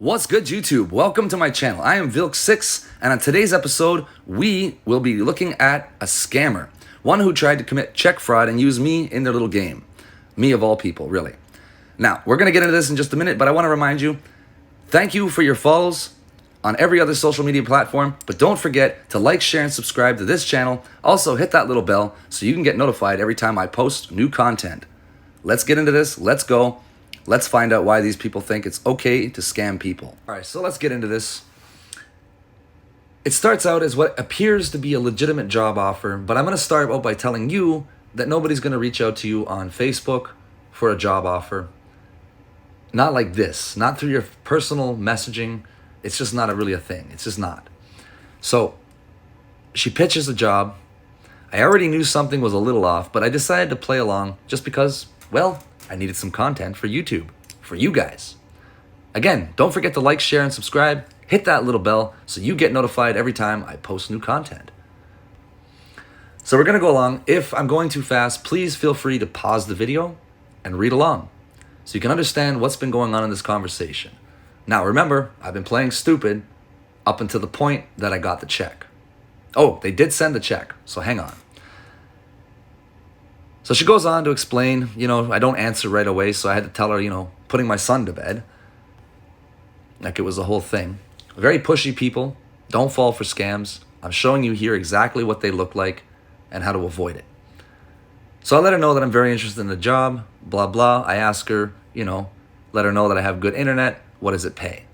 What's good, YouTube? Welcome to my channel. I am Vilk6, and on today's episode, we will be looking at a scammer. One who tried to commit check fraud and use me in their little game. Me of all people, really. Now, we're going to get into this in just a minute, but I want to remind you, thank you for your follows on every other social media platform, but don't forget to like, share, and subscribe to this channel. Also, hit that little bell so you can get notified every time I post new content. Let's get into this. Let's go. Let's find out why these people think it's okay to scam people. All right, so let's get into this. It starts out as what appears to be a legitimate job offer, but I'm going to start out by telling you that nobody's going to reach out to you on Facebook for a job offer. Not like this, not through your personal messaging. It's just not really a thing. It's just not. So she pitches a job. I already knew something was a little off, but I decided to play along just because, well, I needed some content for YouTube, for you guys. Again, don't forget to like, share, and subscribe. Hit that little bell so you get notified every time I post new content. So we're going to go along. If I'm going too fast, please feel free to pause the video and read along so you can understand what's been going on in this conversation. Now, remember, I've been playing stupid up until the point that I got the check. Oh, they did send the check, so hang on. So she goes on to explain, I don't answer right away, so I had to tell her, putting my son to bed. Like it was the whole thing. Very pushy people. Don't fall for scams. I'm showing you here exactly what they look like and how to avoid it. So I let her know that I'm very interested in the job, blah, blah. I ask her, let her know that I have good internet. What does it pay?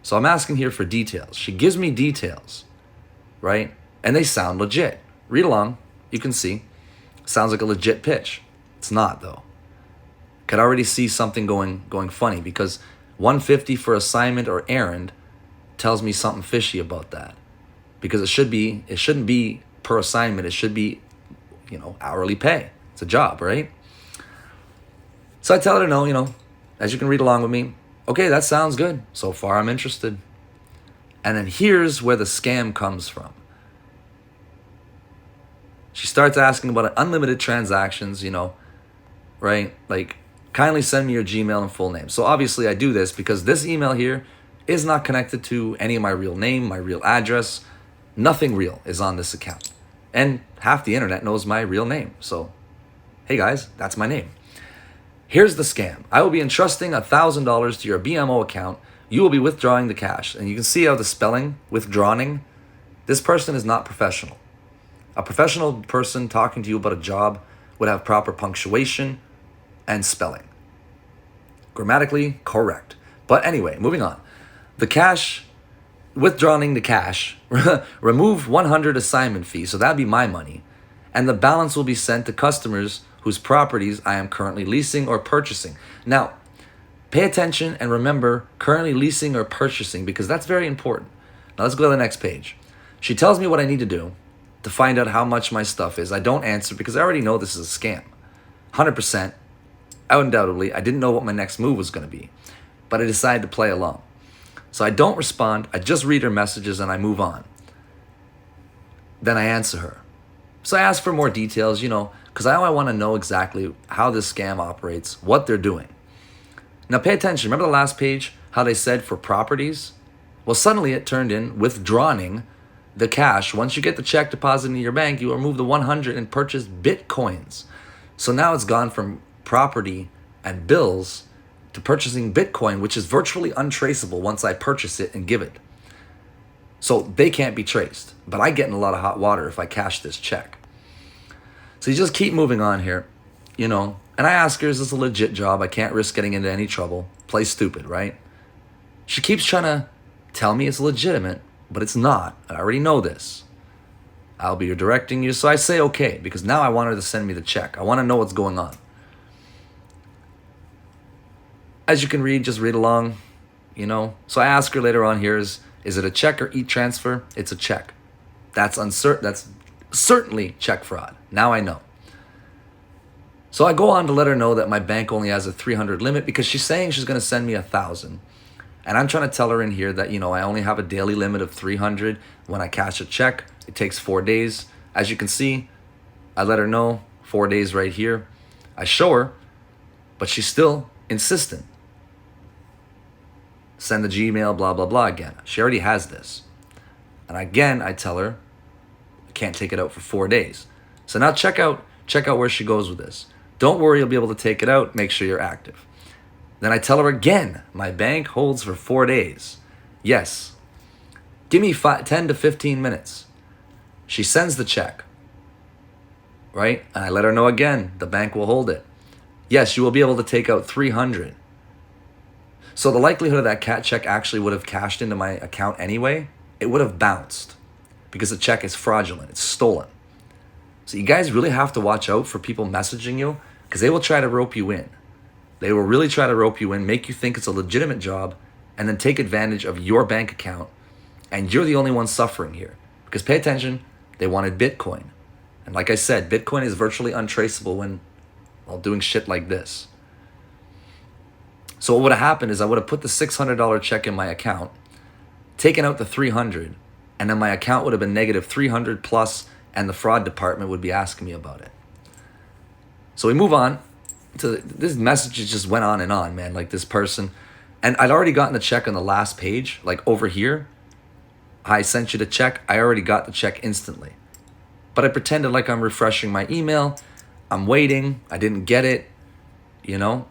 So I'm asking here for details. She gives me details, right? And they sound legit. Read along. You can see. Sounds like a legit pitch. It's not, though. Could already see something going funny because $150 for assignment or errand tells me something fishy about that. Because it shouldn't be per assignment. It should be, hourly pay. It's a job, right? So I tell her no, as you can read along with me. Okay, that sounds good. So far, I'm interested. And then here's where the scam comes from. She starts asking about unlimited transactions, right? Like, kindly send me your Gmail and full name. So obviously I do this because this email here is not connected to any of my real name, my real address. Nothing real is on this account. And half the internet knows my real name. So, hey guys, that's my name. Here's the scam. I will be entrusting $1,000 to your BMO account. You will be withdrawing the cash. And you can see how the spelling, withdrawing, this person is not professional. A professional person talking to you about a job would have proper punctuation and spelling. Grammatically correct. But anyway, moving on. The cash, withdrawing the cash, remove 100 assignment fee, so that'd be my money, and the balance will be sent to customers whose properties I am currently leasing or purchasing. Now, pay attention and remember currently leasing or purchasing because that's very important. Now let's go to the next page. She tells me what I need to do to find out how much my stuff is. I don't answer because I already know this is a scam. 100%, undoubtedly, I didn't know what my next move was going to be, but I decided to play along. So I don't respond, I just read her messages and I move on. Then I answer her. So I ask for more details, because I want to know exactly how this scam operates, what they're doing. Now pay attention, remember the last page, how they said for properties? Well, suddenly it turned in withdrawing the cash. Once you get the check deposited in your bank, you remove the 100 and purchase Bitcoins. So now it's gone from property and bills to purchasing Bitcoin, which is virtually untraceable once I purchase it and give it. So they can't be traced, but I get in a lot of hot water if I cash this check. So you just keep moving on here, and I ask her, is this a legit job? I can't risk getting into any trouble. Play stupid, right? She keeps trying to tell me it's legitimate, but it's not. I already know this. I'll be directing you. So I say okay, because now I want her to send me the check. I want to know what's going on. As you can read, just read along, So I ask her later on here, is it a check or e-transfer? It's a check. That's uncertain. That's certainly check fraud. Now I know. So I go on to let her know that my bank only has a 300 limit because she's saying she's going to send me 1,000. And I'm trying to tell her in here that, I only have a daily limit of 300 when I cash a check. It takes 4 days. As you can see, I let her know 4 days right here. I show her, but she's still insistent. send the Gmail, blah, blah, blah again. She already has this. And again, I tell her, I can't take it out for 4 days. So now check out where she goes with this. Don't worry, you'll be able to take it out. Make sure you're active. Then I tell her again, my bank holds for 4 days. Yes. Give me 10 to 15 minutes. She sends the check. Right? And I let her know again, the bank will hold it. Yes, you will be able to take out 300. So the likelihood of that cat check actually would have cashed into my account anyway, it would have bounced because the check is fraudulent. It's stolen. So you guys really have to watch out for people messaging you because they will try to rope you in. They will really try to rope you in, make you think it's a legitimate job, and then take advantage of your bank account. And you're the only one suffering here. Because pay attention, they wanted Bitcoin. And like I said, Bitcoin is virtually untraceable while doing shit like this. So what would have happened is I would have put the $600 check in my account, taken out the 300, and then my account would have been negative 300 plus, and the fraud department would be asking me about it. So we move on to this message. Just went on, man, like this person. And I'd already gotten the check on the last page, like over here. I sent you the check. I already got the check instantly. But I pretended like I'm refreshing my email. I'm waiting. I didn't get it. You know,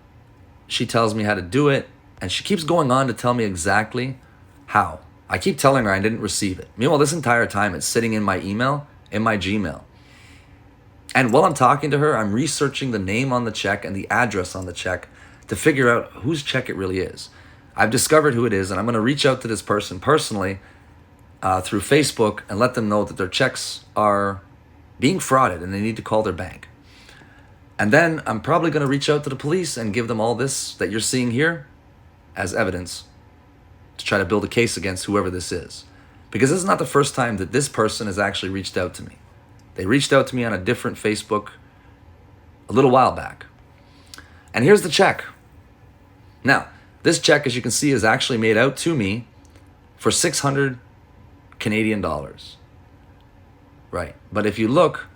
she tells me how to do it. And she keeps going on to tell me exactly how. I keep telling her I didn't receive it. Meanwhile, this entire time it's sitting in my email, in my Gmail. And while I'm talking to her, I'm researching the name on the check and the address on the check to figure out whose check it really is. I've discovered who it is, and I'm going to reach out to this person personally through Facebook and let them know that their checks are being frauded and they need to call their bank. And then I'm probably going to reach out to the police and give them all this that you're seeing here as evidence to try to build a case against whoever this is. Because this is not the first time that this person has actually reached out to me. They reached out to me on a different Facebook a little while back. And here's the check. Now, this check, as you can see, is actually made out to me for 600 Canadian dollars. Right. But if you look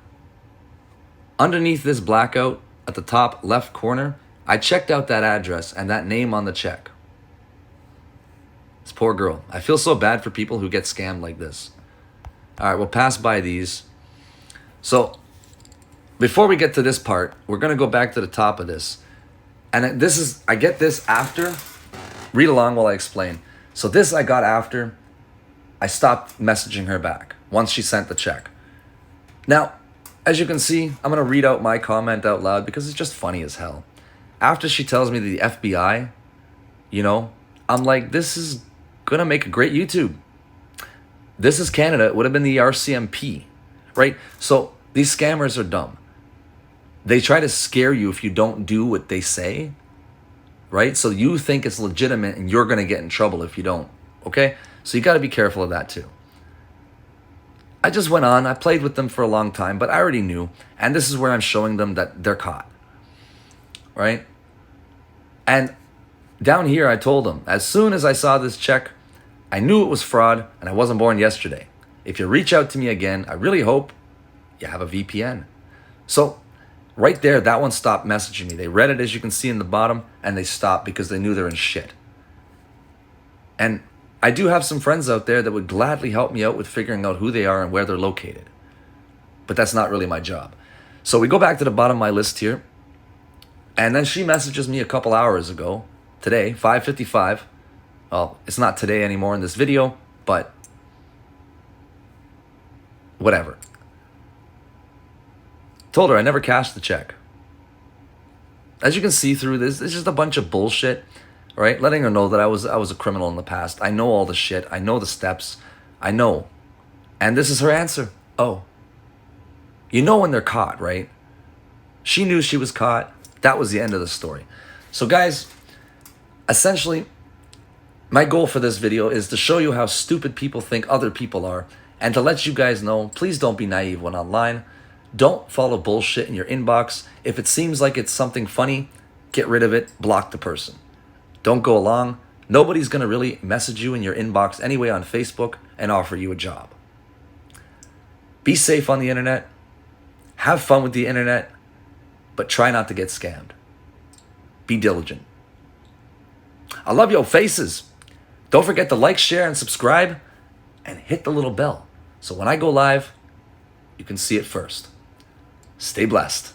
underneath this blackout at the top left corner, I checked out that address and that name on the check. This poor girl. I feel so bad for people who get scammed like this. All right, we'll pass by these. So before we get to this part, we're going to go back to the top of this. And this is, I get this after. Read along while I explain. So this I got after I stopped messaging her back once she sent the check. Now, as you can see, I'm going to read out my comment out loud because it's just funny as hell. After she tells me the FBI, you know, I'm like, this is going to make a great YouTube. This is Canada. It would have been the RCMP, right? So these scammers are dumb. They try to scare you if you don't do what they say, right? So you think it's legitimate and you're going to get in trouble if you don't, okay? So you got to be careful of that too. I just went on. I played with them for a long time, but I already knew. And this is where I'm showing them that they're caught, right? And down here, I told them, as soon as I saw this check, I knew it was fraud and I wasn't born yesterday. If you reach out to me again, I really hope you have a VPN. So right there, that one stopped messaging me. They read it, as you can see in the bottom, and they stopped because they knew they're in shit. And I do have some friends out there that would gladly help me out with figuring out who they are and where they're located. But that's not really my job. So we go back to the bottom of my list here. And then she messages me a couple hours ago, today, 5:55. Well, it's not today anymore in this video, but whatever. Told her I never cashed the check. As you can see through this, it's just a bunch of bullshit, right? Letting her know that I was a criminal in the past. I know all the shit. I know the steps. I know. And this is her answer. Oh. You know when they're caught, right? She knew she was caught. That was the end of the story. So guys, essentially, my goal for this video is to show you how stupid people think other people are and to let you guys know, please don't be naive when online. Don't follow bullshit in your inbox. If it seems like it's something funny, get rid of it, block the person. Don't go along. Nobody's going to really message you in your inbox anyway on Facebook and offer you a job. Be safe on the internet. Have fun with the internet, but try not to get scammed. Be diligent. I love your faces. Don't forget to like, share, and subscribe, and hit the little bell so when I go live, you can see it first. Stay blessed.